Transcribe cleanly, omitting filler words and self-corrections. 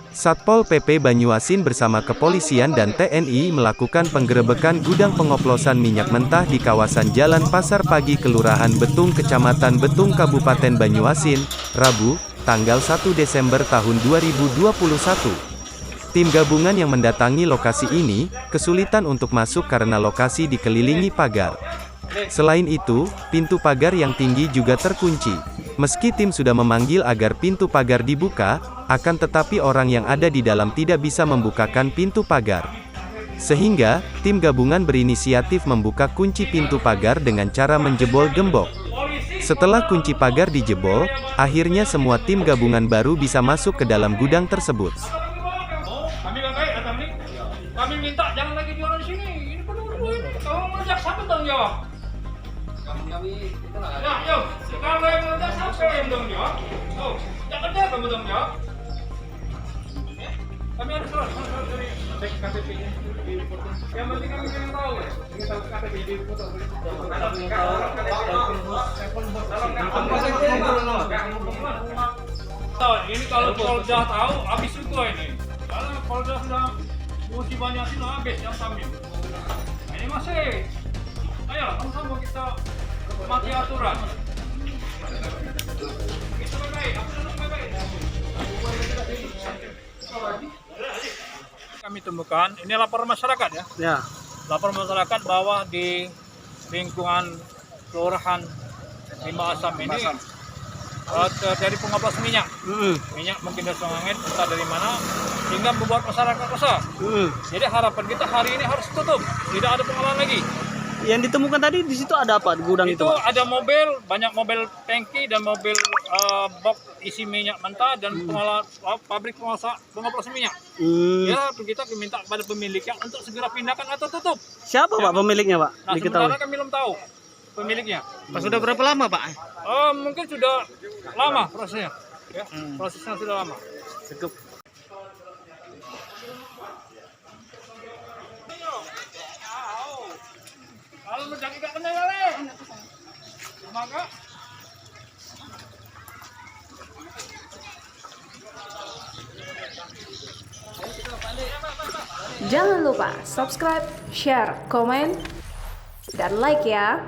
Satpol PP Banyuasin bersama kepolisian dan TNI melakukan penggerebekan gudang pengoplosan minyak mentah di kawasan Jalan Pasar Pagi Kelurahan Betung Kecamatan Betung Kabupaten Banyuasin, Rabu, tanggal 1 Desember tahun 2021. Tim gabungan yang mendatangi lokasi ini, kesulitan untuk masuk karena lokasi dikelilingi pagar. Selain itu, pintu pagar yang tinggi juga terkunci. Meski tim sudah memanggil agar pintu pagar dibuka, akan tetapi orang yang ada di dalam tidak bisa membukakan pintu pagar. Sehingga, tim gabungan berinisiatif membuka kunci pintu pagar dengan cara menjebol gembok. Setelah kunci pagar dijebol, akhirnya semua tim gabungan baru bisa masuk ke dalam gudang tersebut. Kami minta jangan lagi jualan di sini. Ini penuh ini. Kalau meledak siapa tanggung jawab? Kami itu nggak ada. Ya, yuk. Kalau yang meledak siapa yang tanggung jawab? Oh, tidak kerja kamu tanggung jawab. Kami harus surat dari KTP-nya dipotong. Yang penting kami ingin tahu. Ingin tahu KTP dipotong. Ini kalau sudah tahu habis juga ini. Kalau sudah musim banyak sih habis yang kami. Ini masih. Ayo, sama-sama kita mati aturan. Kita baik-baik, Kami temukan, ini laporan masyarakat ya. Ya. Laporan masyarakat bahwa di lingkungan Kelurahan Lima Asam ini dari pengoplos minyak. Minyak mungkin dari Songangit, entah dari mana, hingga membuat masyarakat resah. Jadi harapan kita hari ini harus tutup, tidak ada pengelolaan lagi. Yang ditemukan tadi di situ ada apa? Gudang itu? Itu ada mobil, banyak mobil tangki dan mobil box isi minyak mentah dan pabrik pengoplos minyak. Ya, kita minta kepada pemiliknya untuk segera pindahkan atau tutup. Siapa Pak pemiliknya Pak? Nah, sementara kami belum tahu pemiliknya. Sudah berapa lama Pak? Mungkin sudah lama prosesnya. Ya, prosesnya sudah lama. Cukup. Kalau mendaki gak kena kali. Maka jangan lupa subscribe, share, komen, dan like ya.